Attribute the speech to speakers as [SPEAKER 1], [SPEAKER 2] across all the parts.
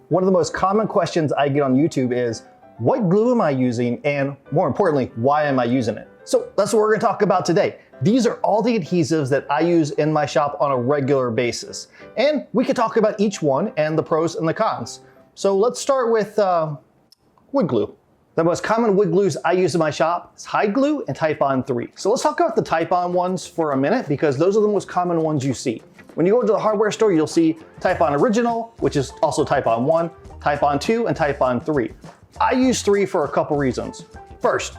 [SPEAKER 1] One of the most common questions I get on YouTube is, what glue am I using? And more importantly, why am I using it? So that's what we're gonna talk about today. These are all the adhesives that I use in my shop on a regular basis. And we could talk about each one and the pros and the cons. So let's start with wood glue. The most common wood glues I use in my shop is Hide Glue and Type-On 3. So let's talk about the Type-On ones for a minute because those are the most common ones you see. When you go to the hardware store, you'll see Type-On Original, which is also Type-On 1, Type-On 2, and Type-On 3. I use 3 for a couple reasons. First,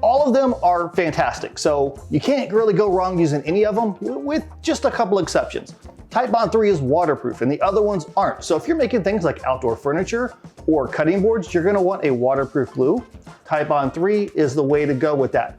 [SPEAKER 1] all of them are fantastic, so you can't really go wrong using any of them with just a couple exceptions. Type-On 3 is waterproof and the other ones aren't. So if you're making things like outdoor furniture or cutting boards, you're gonna want a waterproof glue. Type-On 3 is the way to go with that.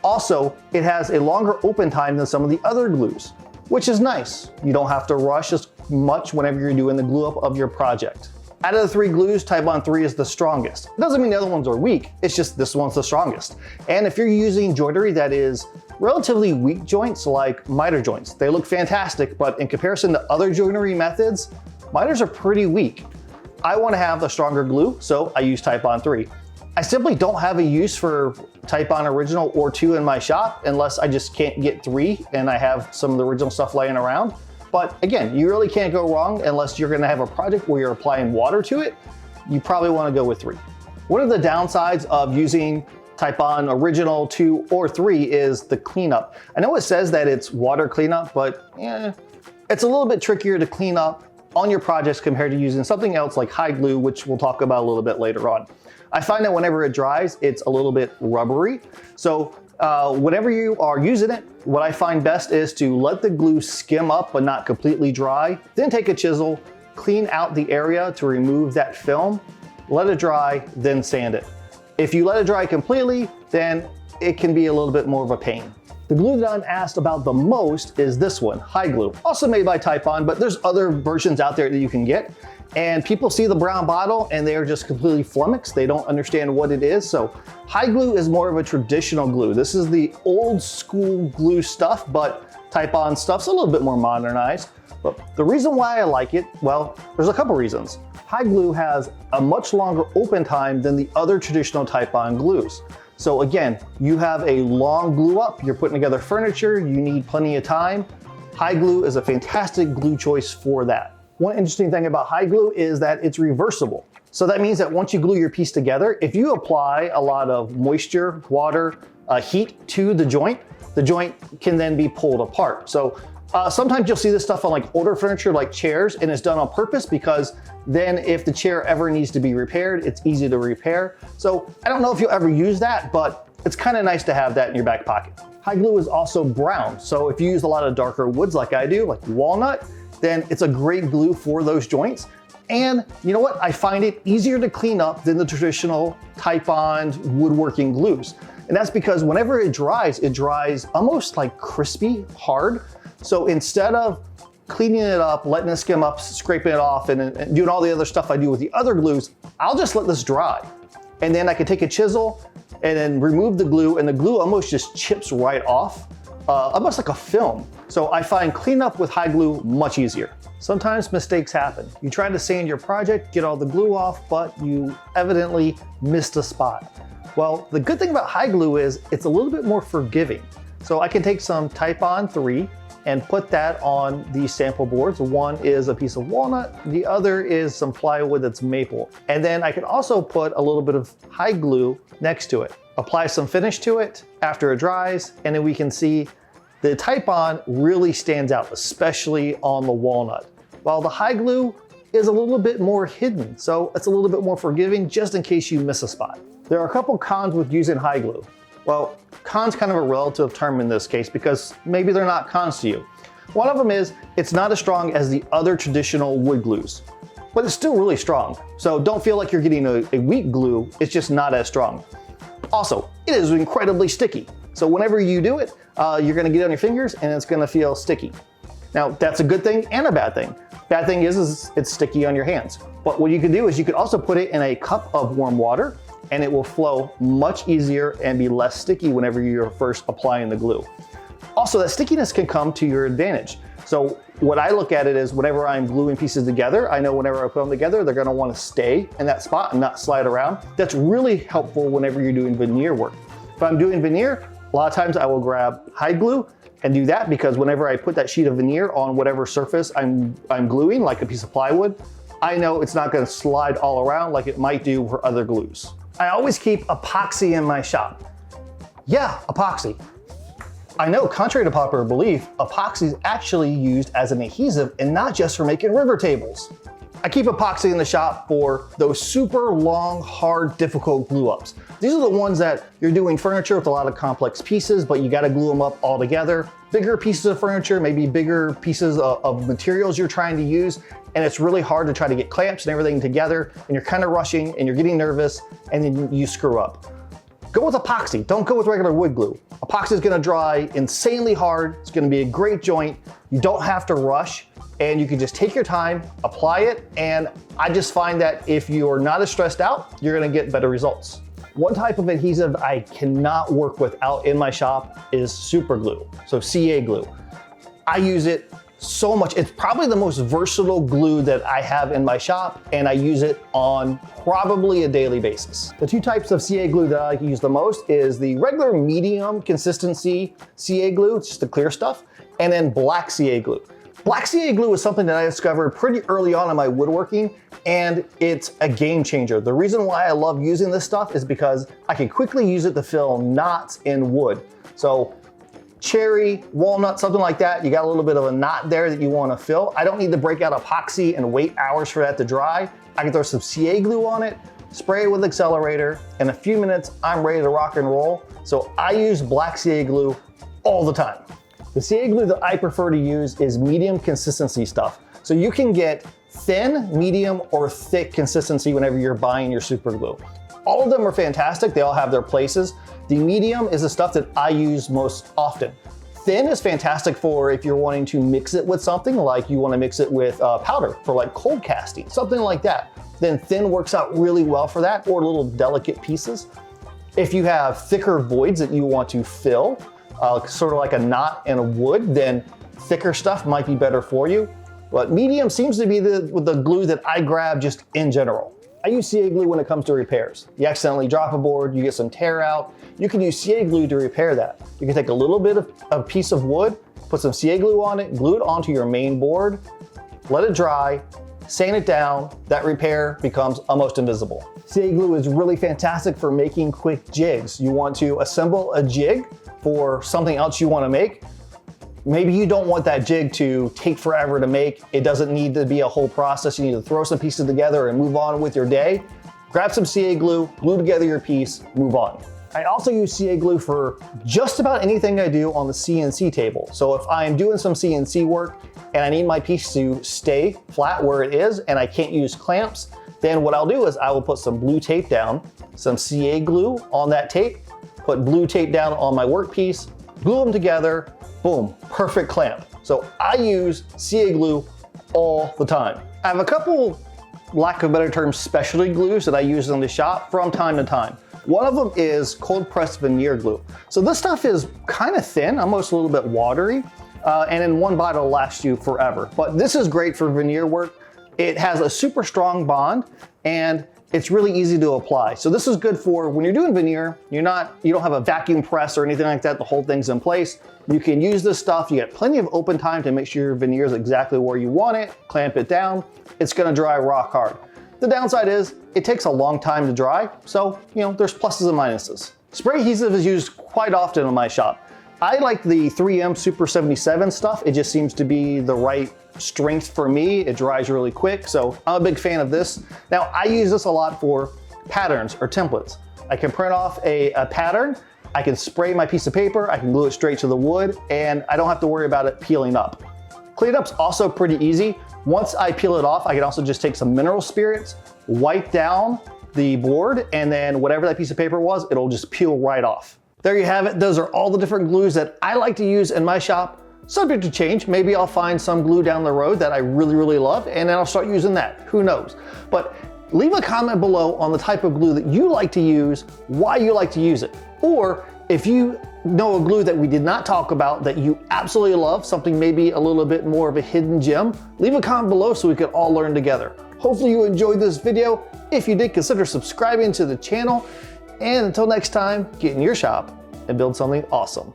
[SPEAKER 1] Also, it has a longer open time than some of the other glues, which is nice. You don't have to rush as much whenever you're doing the glue up of your project. Out of the 3 glues, Type-On 3 is the strongest. It doesn't mean the other ones are weak, it's just this one's the strongest. And if you're using joinery that is relatively weak joints like miter joints, they look fantastic, but in comparison to other joinery methods, miters are pretty weak. I want to have a stronger glue, so I use Type-On 3. I simply don't have a use for Type-On Original or 2 in my shop unless I just can't get 3 and I have some of the original stuff laying around. But again, you really can't go wrong unless you're gonna have a project where you're applying water to it. You probably wanna go with 3. One of the downsides of using Type-On Original 2 or 3 is the cleanup. I know it says that it's water cleanup, but it's a little bit trickier to clean up on your projects compared to using something else like Hide Glue, which we'll talk about a little bit later on. I find that whenever it dries, it's a little bit rubbery. So whenever you are using it, what I find best is to let the glue skim up but not completely dry, then take a chisel, clean out the area to remove that film, let it dry, then sand it. If you let it dry completely, then it can be a little bit more of a pain. The glue that I'm asked about the most is this one, Hide Glue, also made by Type-On, but there's other versions out there that you can get. And people see the brown bottle and they are just completely flummoxed. They don't understand what it is. So Hide Glue is more of a traditional glue. This is the old school glue stuff, but Type-On stuff's a little bit more modernized. But the reason why I like it, well, there's a couple reasons. Hide Glue has a much longer open time than the other traditional Type-On glues. So again, you have a long glue up, you're putting together furniture, you need plenty of time. Hide Glue is a fantastic glue choice for that. One interesting thing about Hide Glue is that it's reversible. So that means that once you glue your piece together, if you apply a lot of moisture, water, heat to the joint can then be pulled apart. So sometimes you'll see this stuff on like older furniture like chairs, and it's done on purpose because then if the chair ever needs to be repaired, it's easy to repair. So I don't know if you'll ever use that, but it's kind of nice to have that in your back pocket. Hide Glue is also brown. So if you use a lot of darker woods like I do, like walnut, then it's a great glue for those joints. And you know what? I find it easier to clean up than the traditional Type-On woodworking glues. And that's because whenever it dries almost like crispy, hard. So instead of cleaning it up, letting it skim up, scraping it off, and doing all the other stuff I do with the other glues, I'll just let this dry. And then I can take a chisel and then remove the glue, and the glue almost just chips right off, almost like a film. So I find cleanup with Hide Glue much easier. Sometimes mistakes happen. You try to sand your project, get all the glue off, but you evidently missed a spot. Well, the good thing about Hide Glue is it's a little bit more forgiving. So I can take some Type-On 3 and put that on these sample boards. One is a piece of walnut, the other is some plywood that's maple. And then I can also put a little bit of Hide Glue next to it. Apply some finish to it after it dries, and then we can see the Type-On really stands out, especially on the walnut, while the Hide Glue is a little bit more hidden, so it's a little bit more forgiving just in case you miss a spot. There are a couple cons with using Hide Glue. Well, cons kind of a relative term in this case because maybe they're not cons to you. One of them is it's not as strong as the other traditional wood glues, but it's still really strong. So don't feel like you're getting a weak glue, it's just not as strong. Also, it is incredibly sticky. So whenever you do it, you're gonna get it on your fingers and it's gonna feel sticky. Now, that's a good thing and a bad thing. Bad thing is it's sticky on your hands. But what you can do is you could also put it in a cup of warm water and it will flow much easier and be less sticky whenever you're first applying the glue. Also, that stickiness can come to your advantage. So what I look at it is whenever I'm gluing pieces together, I know whenever I put them together, they're gonna wanna stay in that spot and not slide around. That's really helpful whenever you're doing veneer work. If I'm doing veneer, a lot of times I will grab hide glue and do that, because whenever I put that sheet of veneer on whatever surface I'm gluing, like a piece of plywood, I know it's not gonna slide all around like it might do for other glues. I always keep epoxy in my shop. Yeah, epoxy. I know, contrary to popular belief, epoxy is actually used as an adhesive and not just for making river tables. I keep epoxy in the shop for those super long, hard, difficult glue ups. These are the ones that you're doing furniture with a lot of complex pieces, but you gotta glue them up all together. Bigger pieces of furniture, maybe bigger pieces of materials you're trying to use, and it's really hard to try to get clamps and everything together, and you're kind of rushing and you're getting nervous, and then you screw up. Go with epoxy, don't go with regular wood glue. Epoxy is gonna dry insanely hard, it's gonna be a great joint, you don't have to rush, and you can just take your time, apply it, and I just find that if you're not as stressed out, you're gonna get better results. One type of adhesive I cannot work without in my shop is super glue, so CA glue. I use it so much. It's probably the most versatile glue that I have in my shop, and I use it on probably a daily basis. The two types of CA glue that I like to use the most is the regular medium consistency CA glue, it's just the clear stuff, and then black CA glue. Black CA glue is something that I discovered pretty early on in my woodworking, and it's a game changer. The reason why I love using this stuff is because I can quickly use it to fill knots in wood. So cherry, walnut, something like that, you got a little bit of a knot there that you want to fill. I don't need to break out epoxy and wait hours for that to dry. I can throw some CA glue on it, spray it with accelerator, in a few minutes I'm ready to rock and roll. So I use black CA glue all the time. The CA glue that I prefer to use is medium consistency stuff. So you can get thin, medium, or thick consistency whenever you're buying your super glue. All of them are fantastic, they all have their places. The medium is the stuff that I use most often. Thin is fantastic for if you're wanting to mix it with something, like you want to mix it with powder for like cold casting, something like that. Then thin works out really well for that, or little delicate pieces. If you have thicker voids that you want to fill, sort of like a knot in a wood, then thicker stuff might be better for you. But medium seems to be the glue that I grab just in general. I use CA glue when it comes to repairs. You accidentally drop a board, you get some tear out, you can use CA glue to repair that. You can take a little bit of a piece of wood, put some CA glue on it, glue it onto your main board, let it dry, sand it down, that repair becomes almost invisible. CA glue is really fantastic for making quick jigs. You want to assemble a jig for something else you want to make. Maybe you don't want that jig to take forever to make. It doesn't need to be a whole process. You need to throw some pieces together and move on with your day. Grab some CA glue, glue together your piece, move on. I also use CA glue for just about anything I do on the CNC table. So if I'm doing some CNC work and I need my piece to stay flat where it is and I can't use clamps, then what I'll do is I will put some blue tape down, some CA glue on that tape, put blue tape down on my workpiece, glue them together, boom, perfect clamp. So I use CA glue all the time. I have a couple, lack of a better term, specialty glues that I use in the shop from time to time. One of them is cold pressed veneer glue. So this stuff is kind of thin, almost a little bit watery, and in one bite it'll last you forever. But this is great for veneer work. It has a super strong bond and it's really easy to apply. So this is good for when you're doing veneer, you don't have a vacuum press or anything like that, the whole thing's in place. You can use this stuff, you get plenty of open time to make sure your veneer is exactly where you want it, clamp it down, it's gonna dry rock hard. The downside is it takes a long time to dry, so there's pluses and minuses. Spray adhesive is used quite often in my shop. I like the 3M Super 77 stuff. It just seems to be the right strength for me. It dries really quick, so I'm a big fan of this. Now, I use this a lot for patterns or templates. I can print off a pattern, I can spray my piece of paper, I can glue it straight to the wood, and I don't have to worry about it peeling up. Cleanup's also pretty easy. Once I peel it off, I can also just take some mineral spirits, wipe down the board, and then whatever that piece of paper was, it'll just peel right off. There you have it. Those are all the different glues that I like to use in my shop. Subject to change. Maybe I'll find some glue down the road that I really, really love, and then I'll start using that. Who knows? But leave a comment below on the type of glue that you like to use, why you like to use it. Or if you know a glue that we did not talk about that you absolutely love, something maybe a little bit more of a hidden gem, leave a comment below so we could all learn together. Hopefully you enjoyed this video. If you did, consider subscribing to the channel. And until next time, get in your shop and build something awesome.